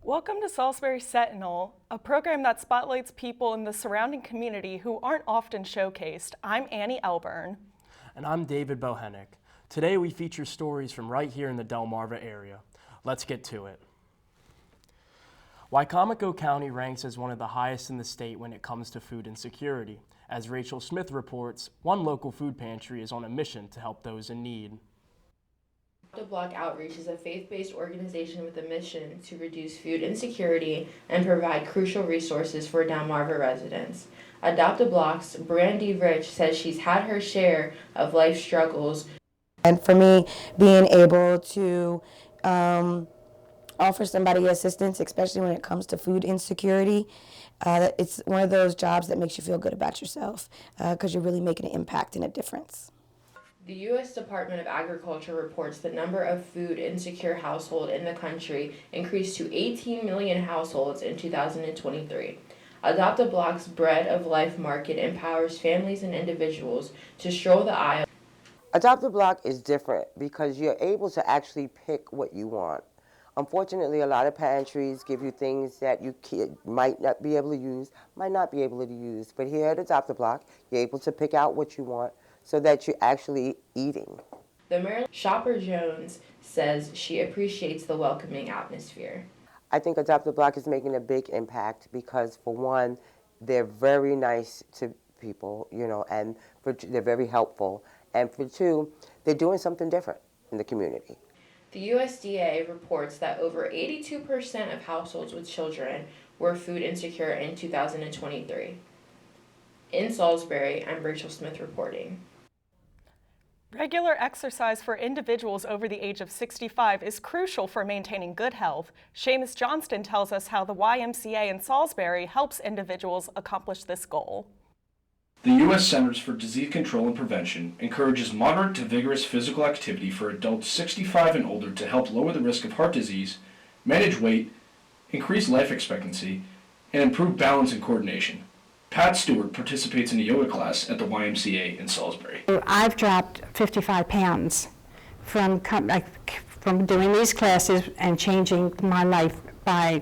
Welcome to Salisbury Sentinel, a program that spotlights people in the surrounding community who aren't often showcased. I'm Annie Elburn. And I'm David Bohennick. Today we feature stories from right here in the Delmarva area. Let's get to it. Wicomico County ranks as one of the highest in the state when it comes to food insecurity. As Rachel Smith reports, one local food pantry is on a mission to help those in need. Adopt a Block Outreach is a faith-based organization with a mission to reduce food insecurity and provide crucial resources for Delmarva residents. Adopt a Block's Brandy Rich says she's had her share of life struggles. And for me, being able to offer somebody assistance, especially when it comes to food insecurity, it's one of those jobs that makes you feel good about yourself because you're really making an impact and a difference. The U.S. Department of Agriculture reports the number of food insecure households in the country increased to 18 million households in 2023. Adopt a Block's Bread of Life Market empowers families and individuals to stroll the aisle. Adopt a Block is different because you're able to actually pick what you want. Unfortunately, a lot of pantries give you things that you might not be able to use, but here at Adopt a Block, you're able to pick out what you want so that you're actually eating. The Maryland Shopper Jones says she appreciates the welcoming atmosphere. I think Adopt a Block is making a big impact because, for one, they're very nice to people, and they're very helpful. And for two, they're doing something different in the community. The USDA reports that over 82% of households with children were food insecure in 2023. In Salisbury, I'm Rachel Smith reporting. Regular exercise for individuals over the age of 65 is crucial for maintaining good health. Seamus Johnston tells us how the YMCA in Salisbury helps individuals accomplish this goal. The U.S. Centers for Disease Control and Prevention encourages moderate to vigorous physical activity for adults 65 and older to help lower the risk of heart disease, manage weight, increase life expectancy, and improve balance and coordination. Pat Stewart participates in a yoga class at the YMCA in Salisbury. I've dropped 55 pounds from doing these classes and changing my life by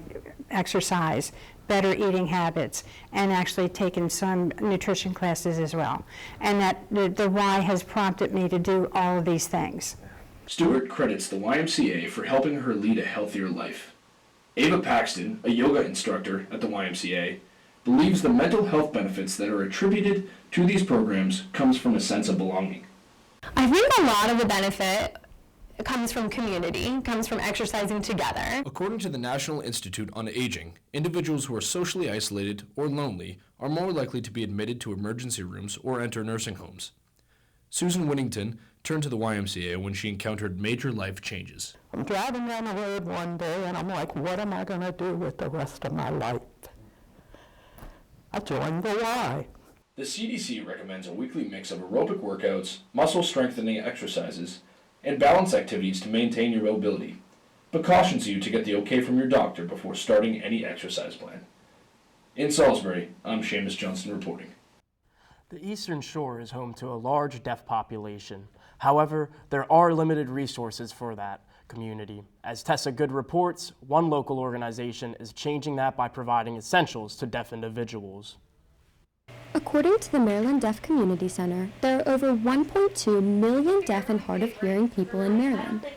exercise, better eating habits, and actually taking some nutrition classes as well. And that the Y has prompted me to do all of these things. Stewart credits the YMCA for helping her lead a healthier life. Ava Paxton, a yoga instructor at the YMCA, believes the mental health benefits that are attributed to these programs comes from a sense of belonging. I think a lot of the benefit comes from community, comes from exercising together. According to the National Institute on Aging, individuals who are socially isolated or lonely are more likely to be admitted to emergency rooms or enter nursing homes. Susan Whittington turned to the YMCA when she encountered major life changes. I'm driving down the road one day and I'm like, what am I going to do with the rest of my life? I joined the Y. The CDC recommends a weekly mix of aerobic workouts, muscle strengthening exercises, and balance activities to maintain your mobility, but cautions you to get the okay from your doctor before starting any exercise plan. In Salisbury, I'm Seamus Johnston reporting. The Eastern Shore is home to a large deaf population. However, there are limited resources for that community. As Tessa Good reports, one local organization is changing that by providing essentials to deaf individuals. According to the Maryland Deaf Community Center, there are over 1.2 million deaf and hard of hearing people in Maryland.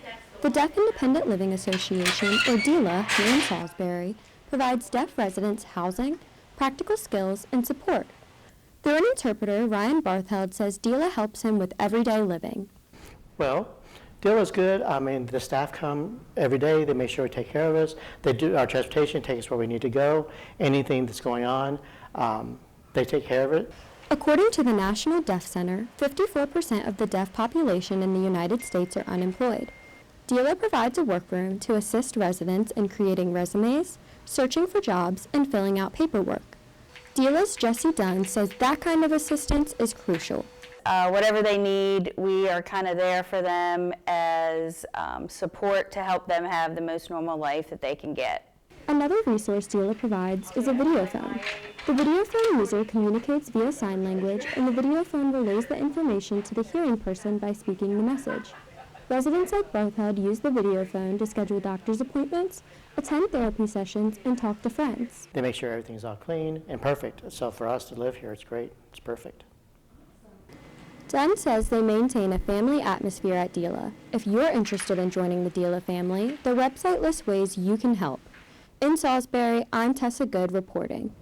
The Deaf Independent Living Association, or DILA, here in Salisbury, provides deaf residents housing, practical skills, and support. Through an interpreter, Ryan Bartheld says DILA helps him with everyday living. Well, DILA's good. I mean, the staff come every day. They make sure we take care of us. They do our transportation, take us where we need to go. Anything that's going on, they take care of it. According to the National Deaf Center, 54% of the deaf population in the United States are unemployed. DILA provides a workroom to assist residents in creating resumes, searching for jobs, and filling out paperwork. DILA's Jessie Dunn says that kind of assistance is crucial. Whatever they need, we are kind of there for them as support to help them have the most normal life that they can get. Another resource DILA provides is a video phone. The video phone user communicates via sign language, and the video phone relays the information to the hearing person by speaking the message. Residents like Berthoud use the video phone to schedule doctor's appointments, attend therapy sessions, and talk to friends. They make sure everything's all clean and perfect. So for us to live here, it's great. It's perfect. Jen says they maintain a family atmosphere at DELA. If you're interested in joining the DELA family, the website lists ways you can help. In Salisbury, I'm Tessa Good reporting.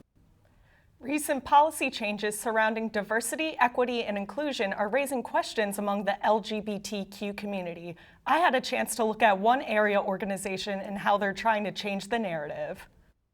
Recent policy changes surrounding diversity, equity, and inclusion are raising questions among the LGBTQ community. I had a chance to look at one area organization and how they're trying to change the narrative.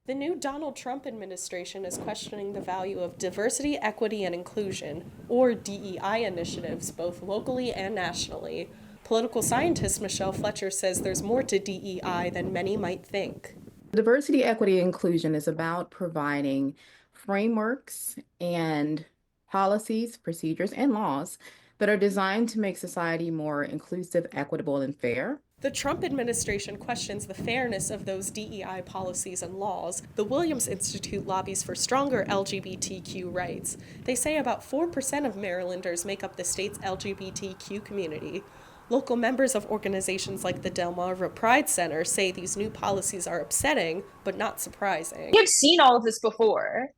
The new Donald Trump administration is questioning the value of diversity, equity, and inclusion, or DEI initiatives, both locally and nationally. Political scientist Michelle Fletcher says there's more to DEI than many might think. Diversity, equity, and inclusion is about providing frameworks and policies, procedures, and laws that are designed to make society more inclusive, equitable, and fair. The Trump administration questions the fairness of those DEI policies and laws. The Williams Institute lobbies for stronger LGBTQ rights. They say about 4% of Marylanders make up the state's LGBTQ community. Local members of organizations like the Delmarva Pride Center say these new policies are upsetting, but not surprising. We've seen all of this before.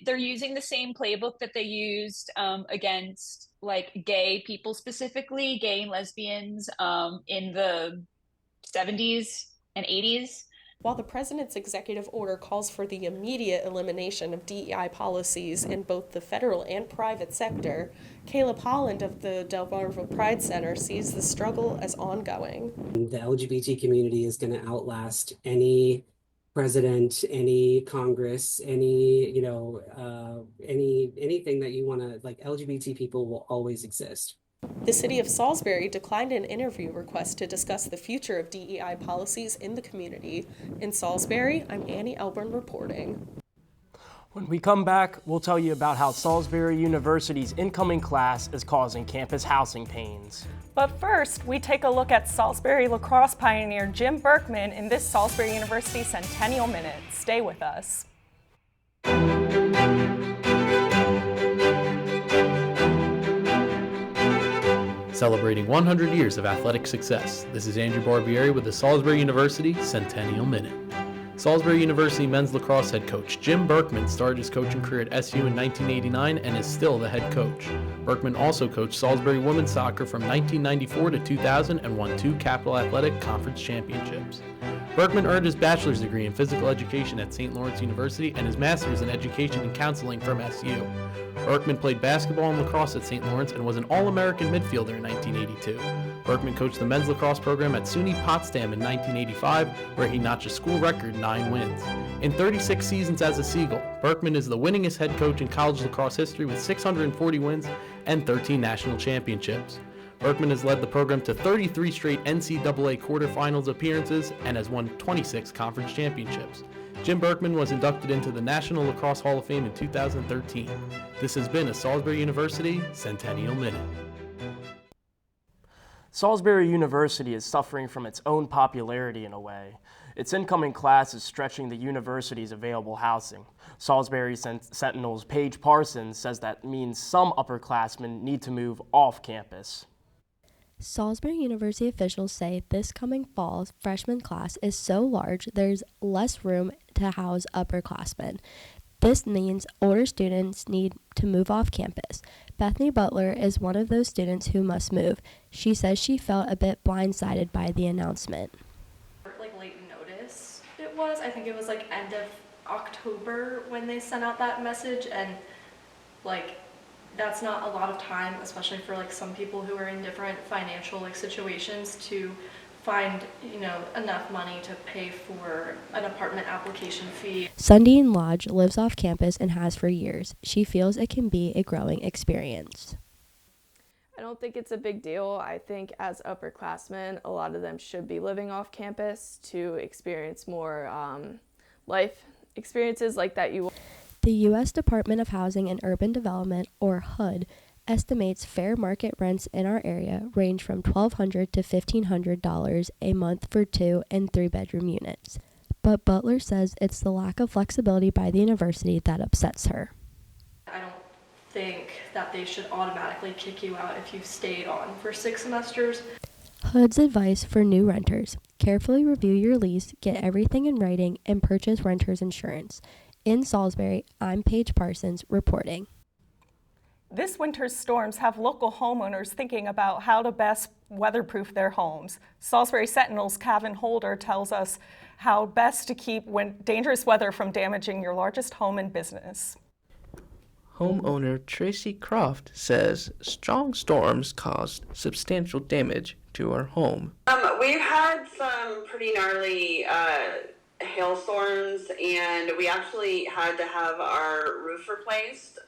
They're using the same playbook that they used against like gay people, specifically gay and lesbians, in the 70s and 80s. While the president's executive order calls for the immediate elimination of DEI policies in both the federal and private sector, Caleb Holland of the Delmarva Pride Center sees the struggle as ongoing. The LGBT community is going to outlast any president, any Congress, anything that you want to, like, LGBT people will always exist. The city of Salisbury declined an interview request to discuss the future of DEI policies in the community. In Salisbury, I'm Annie Elburn reporting. When we come back, we'll tell you about how Salisbury University's incoming class is causing campus housing pains. But first, we take a look at Salisbury lacrosse pioneer Jim Berkman in this Salisbury University Centennial Minute. Stay with us. Celebrating 100 years of athletic success, this is Andrew Barbieri with the Salisbury University Centennial Minute. Salisbury University men's lacrosse head coach Jim Berkman started his coaching career at SU in 1989 and is still the head coach. Berkman also coached Salisbury women's soccer from 1994 to 2000 and won 2 Capital Athletic Conference championships. Berkman earned his bachelor's degree in physical education at St. Lawrence University and his master's in education and counseling from SU. Berkman played basketball and lacrosse at St. Lawrence and was an All-American midfielder in 1982. Berkman coached the men's lacrosse program at SUNY Potsdam in 1985, where he notched a school record 9 wins. In 36 seasons as a Seagull, Berkman is the winningest head coach in college lacrosse history with 640 wins and 13 national championships. Berkman has led the program to 33 straight NCAA quarterfinals appearances and has won 26 conference championships. Jim Berkman was inducted into the National Lacrosse Hall of Fame in 2013. This has been a Salisbury University Centennial Minute. Salisbury University is suffering from its own popularity in a way. Its incoming class is stretching the university's available housing. Salisbury Sentinel's Paige Parsons says that means some upperclassmen need to move off campus. Salisbury University officials say this coming fall's freshman class is so large there's less room to house upperclassmen. This means older students need to move off campus. Bethany Butler is one of those students who must move. She says she felt a bit blindsided by the announcement. Like late notice it was. I think it was like end of October when they sent out that message, and like that's not a lot of time, especially for like some people who are in different financial like situations to find, enough money to pay for an apartment application fee. Sundine Lodge lives off campus and has for years. She feels it can be a growing experience. I don't think it's a big deal. I think as upperclassmen, a lot of them should be living off campus to experience more life experiences like that you. The U.S. Department of Housing and Urban Development, or HUD, estimates fair market rents in our area range from $1,200 to $1,500 a month for 2 and 3 bedroom units. But Butler says it's the lack of flexibility by the university that upsets her. I don't think that they should automatically kick you out if you've stayed on for 6 semesters. HUD's advice for new renters: carefully review your lease, get everything in writing, and purchase renter's insurance. In Salisbury, I'm Paige Parsons reporting. This winter's storms have local homeowners thinking about how to best weatherproof their homes. Salisbury Sentinel's Kevin Holder tells us how best to keep dangerous weather from damaging your largest home and business. Homeowner Tracy Croft says strong storms caused substantial damage to her home. We've had some pretty gnarly hailstorms, and we actually had to have our roof replaced.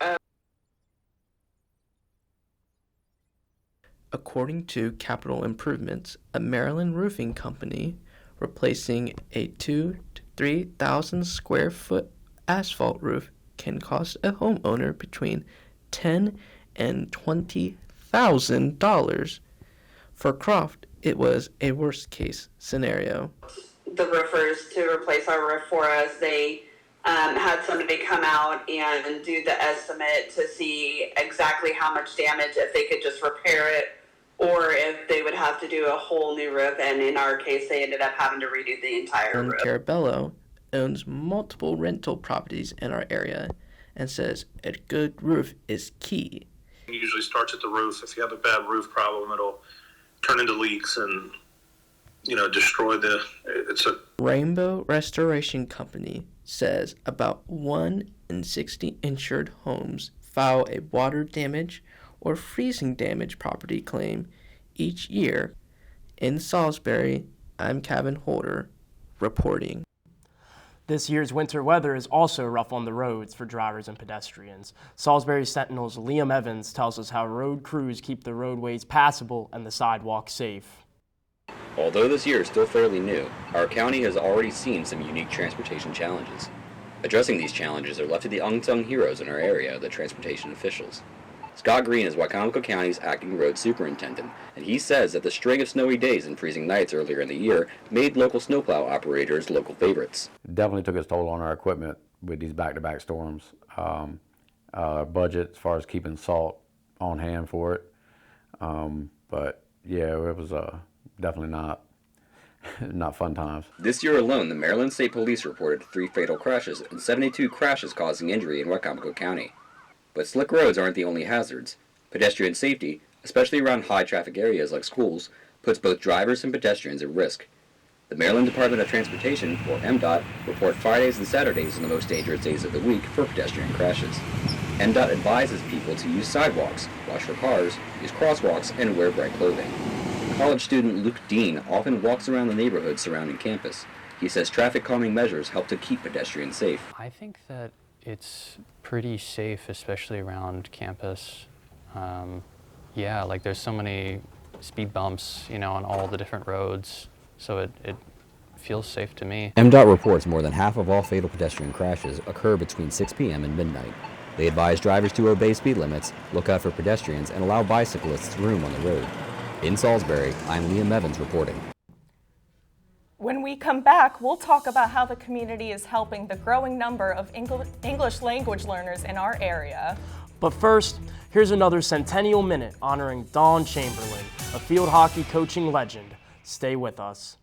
According to Capital Improvements, a Maryland roofing company, replacing a 2,000 to 3,000 square foot asphalt roof can cost a homeowner between $10,000 and $20,000. For Croft, it was a worst case scenario. The roofers to replace our roof for us, they had somebody come out and do the estimate to see exactly how much damage, if they could just repair it, or if they would have to do a whole new roof. And in our case, they ended up having to redo the entire roof. Carabello owns multiple rental properties in our area and says a good roof is key. It usually starts at the roof. If you have a bad roof problem, it'll turn into leaks and, destroy it's a Rainbow Restoration Company says about 1 in 60 insured homes file a water damage or freezing damage property claim each year. In Salisbury, I'm Kevin Holder reporting. This year's winter weather is also rough on the roads for drivers and pedestrians. Salisbury Sentinel's Liam Evans tells us how road crews keep the roadways passable and the sidewalks safe. Although this year is still fairly new, our county has already seen some unique transportation challenges. Addressing these challenges are left to the unsung heroes in our area, the transportation officials. Scott Green is Wicomico County's acting road superintendent, and he says that the string of snowy days and freezing nights earlier in the year made local snowplow operators local favorites. Definitely took its toll on our equipment with these back-to-back storms. Our budget as far as keeping salt on hand for it. But yeah, it was definitely not fun times. This year alone, the Maryland State Police reported 3 fatal crashes and 72 crashes causing injury in Wicomico County. But slick roads aren't the only hazards. Pedestrian safety, especially around high traffic areas like schools, puts both drivers and pedestrians at risk. The Maryland Department of Transportation, or MDOT, report Fridays and Saturdays are the most dangerous days of the week for pedestrian crashes. MDOT advises people to use sidewalks, watch for cars, use crosswalks, and wear bright clothing. College student Luke Dean often walks around the neighborhood surrounding campus. He says traffic calming measures help to keep pedestrians safe. I think that it's pretty safe, especially around campus. There's so many speed bumps, on all the different roads, so it feels safe to me. MDOT reports more than half of all fatal pedestrian crashes occur between 6 p.m. and midnight. They advise drivers to obey speed limits, look out for pedestrians, and allow bicyclists room on the road. In Salisbury, I'm Liam Evans reporting. When we come back, we'll talk about how the community is helping the growing number of English language learners in our area. But first, here's another Centennial Minute honoring Don Chamberlain, a field hockey coaching legend. Stay with us.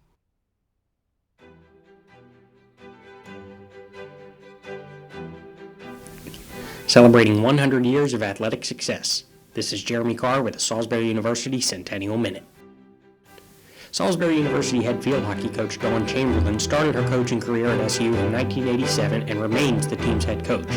Celebrating 100 years of athletic success. This is Jeremy Carr with the Salisbury University Centennial Minute. Salisbury University head field hockey coach Dawn Chamberlain started her coaching career at SU in 1987 and remains the team's head coach.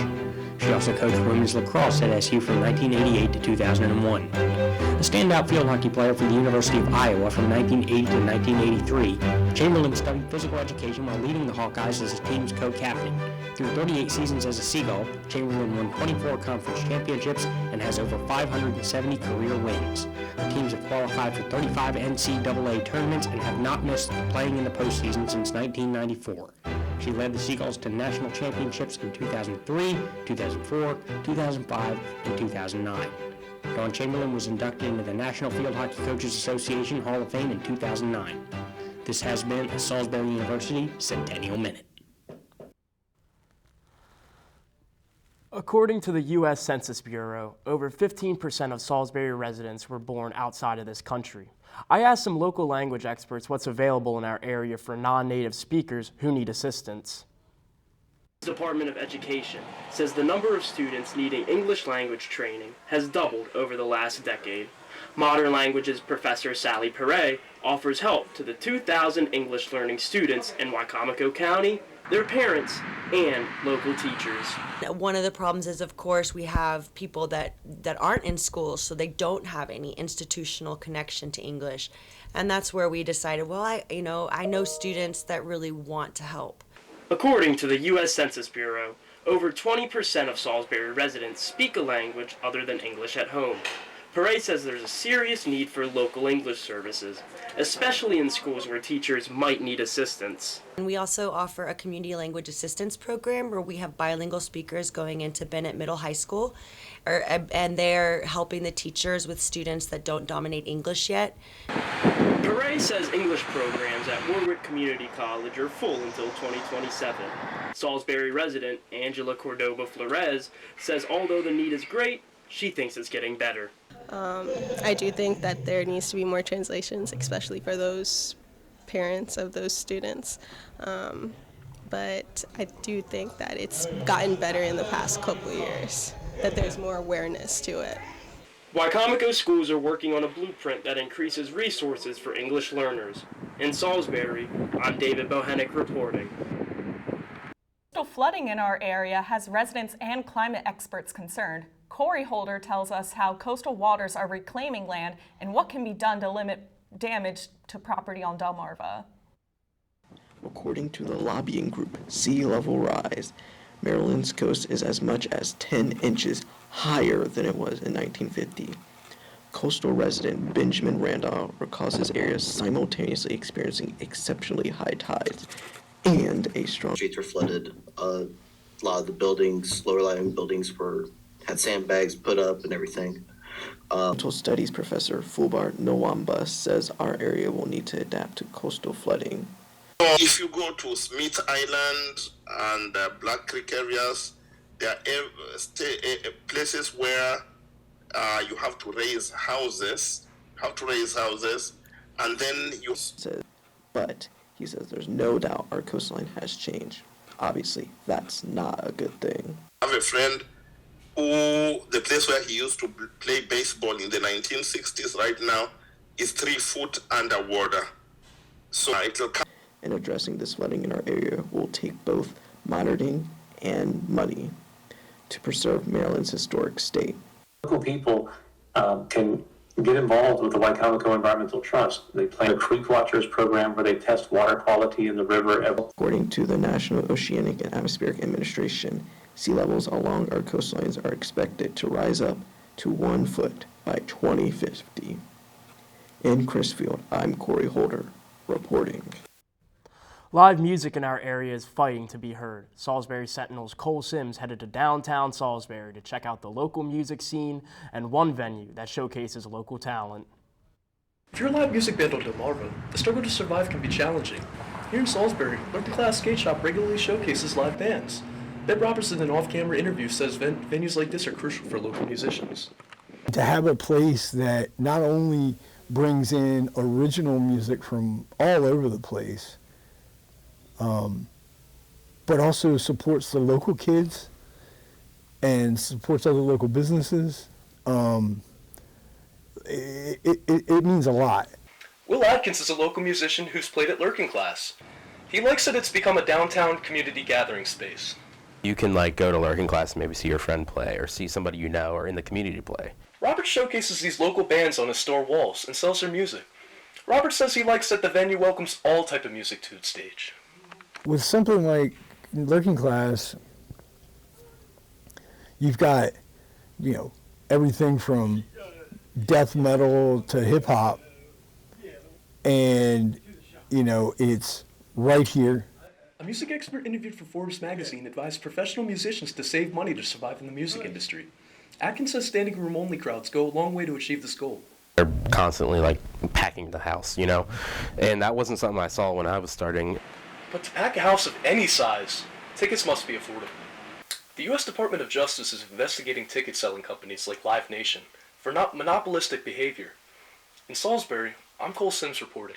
She also coached women's lacrosse at SU from 1988 to 2001. A standout field hockey player for the University of Iowa from 1980 to 1983, Chamberlain studied physical education while leading the Hawkeyes as his team's co-captain. Through 38 seasons as a Seagull, Chamberlain won 24 conference championships and has over 570 career wins. The teams have qualified for 35 NCAA tournaments and have not missed playing in the postseason since 1994. She led the Seagulls to national championships in 2003, 2004, 2005, and 2009. Dawn Chamberlain was inducted into the National Field Hockey Coaches Association Hall of Fame in 2009. This has been a Salisbury University Centennial Minute. According to the U.S. Census Bureau, over 15% of Salisbury residents were born outside of this country. I asked some local language experts what's available in our area for non-native speakers who need assistance. The Department of Education says the number of students needing English language training has doubled over the last decade. Modern Languages professor Sally Perret offers help to the 2,000 English learning students in Wicomico County, their parents, and local teachers. One of the problems is, of course, we have people that aren't in schools, so they don't have any institutional connection to English. And that's where we decided, well, I know students that really want to help. According to the U.S. Census Bureau, over 20% of Salisbury residents speak a language other than English at home. Perret says there's a serious need for local English services, especially in schools where teachers might need assistance. And we also offer a community language assistance program where we have bilingual speakers going into Bennett Middle High School, and they're helping the teachers with students that don't dominate English yet. Perret says English programs at Warwick Community College are full until 2027. Salisbury resident Angela Cordoba Flores says although the need is great, she thinks it's getting better. I do think that there needs to be more translations, especially for those parents of those students. But I do think that it's gotten better in the past couple of years, that there's more awareness to it. Wicomico schools are working on a blueprint that increases resources for English learners. In Salisbury, I'm David Bohenick reporting. Coastal flooding in our area has residents and climate experts concerned. Corey Holder tells us how coastal waters are reclaiming land and what can be done to limit damage to property on Delmarva. According to the lobbying group Sea Level Rise, Maryland's coast is as much as 10 inches higher than it was in 1950. Coastal resident Benjamin Randolph recalls his area simultaneously experiencing exceptionally high tides and a strong... Streets were flooded. A lot of the buildings, lower-lying buildings had sandbags put up and everything. Coastal Studies professor Fulbart Nwamba says our area will need to adapt to coastal flooding. If you go to Smith Island and Black Creek areas, there are places where you have to raise houses, and then you... But he says there's no doubt our coastline has changed. Obviously, that's not a good thing. I have a friend who, the place where he used to play baseball in the 1960s right now is 3 foot underwater. So it'll come. And addressing this flooding in our area will take both monitoring and money to preserve Maryland's historic state. Local people can get involved with the Wicomico Environmental Trust. They plan a Creek Watchers program where they test water quality in the river. According to the National Oceanic and Atmospheric Administration, sea levels along our coastlines are expected to rise up to 1 foot by 2050. In Crisfield, I'm Corey Holder, reporting. Live music in our area is fighting to be heard. Salisbury Sentinel's Cole Sims headed to downtown Salisbury to check out the local music scene and one venue that showcases local talent. If you're a live music band on Delmarva, the struggle to survive can be challenging. Here in Salisbury, Learn to Class Skate Shop regularly showcases live bands. Ben Robertson in an off-camera interview says venues like this are crucial for local musicians. To have a place that not only brings in original music from all over the place, but also supports the local kids and supports other local businesses. It means a lot. Will Atkins is a local musician who's played at Lurking Class. He likes that it's become a downtown community gathering space. You can go to Lurking Class and maybe see your friend play or see somebody you know or in the community play. Robert showcases these local bands on his store walls and sells their music. Robert says he likes that the venue welcomes all type of music to its stage. With something like Lurking Class, you've got, everything from death metal to hip hop, and, it's right here. A music expert interviewed for Forbes magazine advised professional musicians to save money to survive in the music industry. Atkins says standing room only crowds go a long way to achieve this goal. They're constantly packing the house, and that wasn't something I saw when I was starting. But to pack a house of any size, tickets must be affordable. The U.S. Department of Justice is investigating ticket selling companies like Live Nation for not monopolistic behavior. In Salisbury, I'm Cole Sims reporting.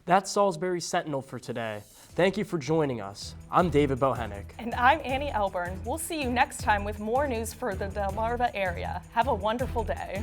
That's Salisbury Sentinel for today. Thank you for joining us. I'm David Bohennick. And I'm Annie Elburn. We'll see you next time with more news for the Delmarva area. Have a wonderful day.